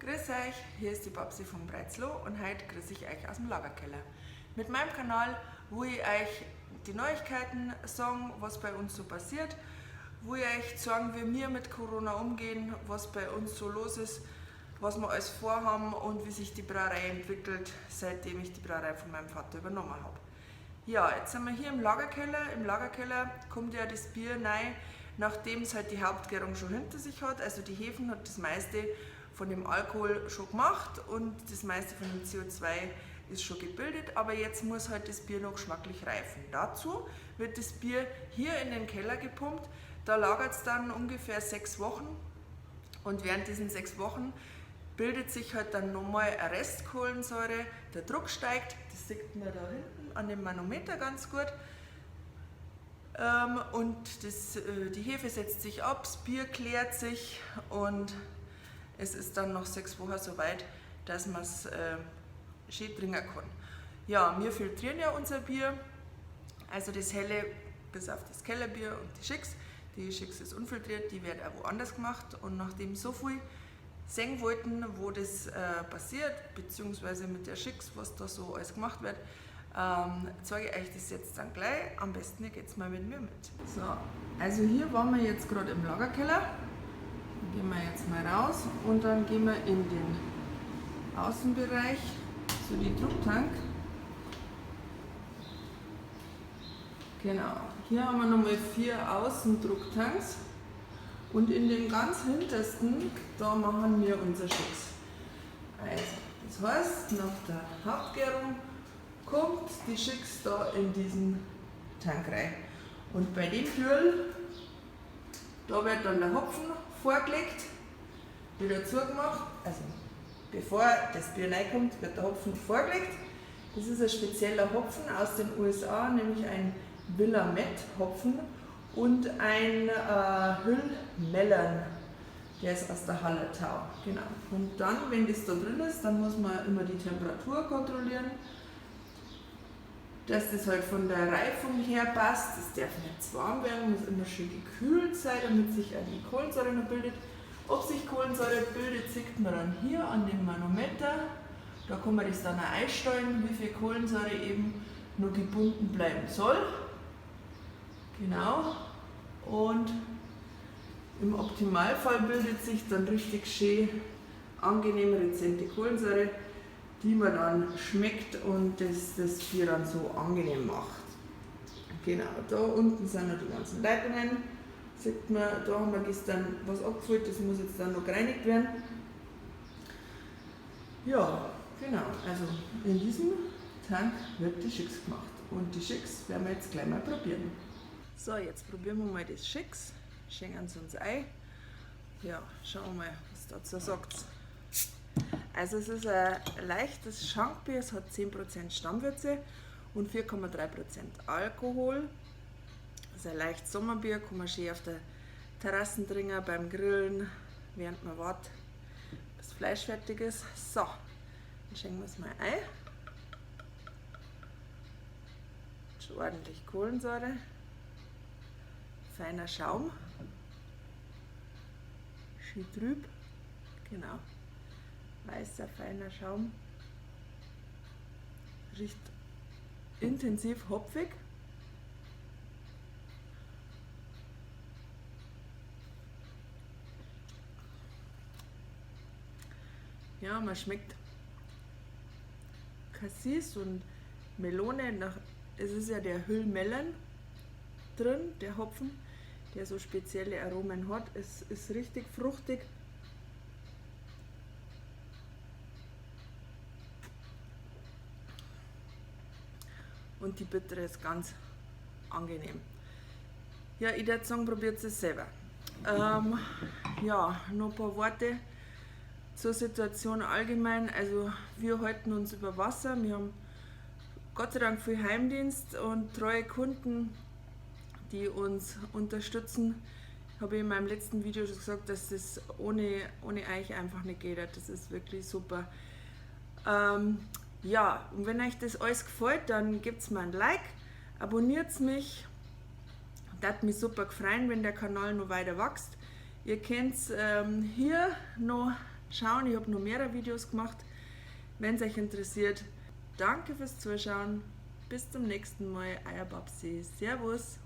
Grüß euch, hier ist die Babsi von Breizlow und heute grüße ich euch aus dem Lagerkeller. Mit meinem Kanal, wo ich euch die Neuigkeiten sagen, was bei uns so passiert, wo ich euch sagen, wie wir mit Corona umgehen, was bei uns so los ist, was wir alles vorhaben und wie sich die Brauerei entwickelt, seitdem ich die Brauerei von meinem Vater übernommen habe. Ja, jetzt sind wir hier im Lagerkeller. Im Lagerkeller kommt ja das Bier rein, nachdem es halt die Hauptgärung schon hinter sich hat. Also die Hefen hat das meiste von dem Alkohol schon gemacht und das meiste von dem CO2 ist schon gebildet, aber jetzt muss halt das Bier noch geschmacklich reifen. Dazu wird das Bier hier in den Keller gepumpt, da lagert es dann ungefähr 6 Wochen und während diesen 6 Wochen bildet sich halt dann nochmal eine Restkohlensäure, der Druck steigt, das sieht man da hinten an dem Manometer ganz gut. Und die Hefe setzt sich ab, das Bier klärt sich und es ist dann noch 6 Wochen so weit, dass man es schön trinken kann. Ja, wir filtrieren ja unser Bier, also das helle bis auf das Kellerbier und die Schicks. Die Schicks ist unfiltriert, die wird auch woanders gemacht und nachdem so viel sehen wollten, wo das passiert, beziehungsweise mit der Schicks, was da so alles gemacht wird, zeige ich euch das jetzt dann gleich. Am besten ihr geht mal mit mir mit. So, also hier waren wir jetzt gerade im Lagerkeller. Gehen wir jetzt mal raus und dann gehen wir in den Außenbereich zu die Drucktank. Genau, hier haben wir nochmal 4 Außendrucktanks und in dem ganz hintersten, da machen wir unser Schicks. Also, das heißt, nach der Hauptgärung kommt die Schicks da in diesen Tank rein. Und bei dem Kühl, da wird dann der Hopfen vorgelegt, wieder zugemacht, also bevor das Bier reinkommt, wird der Hopfen vorgelegt. Das ist ein spezieller Hopfen aus den USA, nämlich ein Willamette-Hopfen und ein Hüllmellern, der ist aus der Hallertau. Genau. Und dann, wenn das da drin ist, dann muss man immer die Temperatur kontrollieren, dass das halt von der Reifung her passt. Das darf nicht zu warm werden, muss immer schön gekühlt sein, damit sich eine Kohlensäure noch bildet. Ob sich Kohlensäure bildet, sieht man dann hier an dem Manometer. Da kann man das dann auch einstellen, wie viel Kohlensäure eben noch gebunden bleiben soll. Genau. Und im Optimalfall bildet sich dann richtig schön angenehm rezente Kohlensäure, die man dann schmeckt und das Bier dann so angenehm macht. Genau, da unten sind noch die ganzen Leitungen. Sieht man, da haben wir gestern was abgefüllt, das muss jetzt dann noch gereinigt werden. Ja, genau, also in diesem Tank wird die Schicks gemacht und die Schicks werden wir jetzt gleich mal probieren. So, jetzt probieren wir mal das Schicks, schenken es uns ein. Ja, schauen wir mal, was dazu sagt. Also es ist ein leichtes Schankbier, es hat 10% Stammwürze und 4,3% Alkohol. Es ist ein leichtes Sommerbier, kann man schön auf der Terrasse trinken, beim Grillen, während man wartet, bis das Fleisch fertig ist. So, dann schenken wir es mal ein. Schon ordentlich Kohlensäure, feiner Schaum, schön trüb, genau. Weißer, feiner Schaum, riecht intensiv hopfig. Ja, man schmeckt Cassis und Melone, es ist ja der Hüllmellern drin, der Hopfen, der so spezielle Aromen hat. Es ist richtig fruchtig. Und die Bittere ist ganz angenehm. Ja, ich würde sagen, probiert es selber. Ja, noch ein paar Worte zur Situation allgemein. Also wir halten uns über Wasser. Wir haben Gott sei Dank viel Heimdienst und treue Kunden, die uns unterstützen. Habe ich in meinem letzten Video schon gesagt, dass das ohne euch einfach nicht geht. Das ist wirklich super. Ja, und wenn euch das alles gefällt, dann gebt mir ein Like, abonniert mich. Das mich super gefreuen, wenn der Kanal noch weiter wächst. Ihr könnt hier noch schauen. Ich habe noch mehrere Videos gemacht, wenn es euch interessiert. Danke fürs Zuschauen. Bis zum nächsten Mal. Euer Babsi. Servus.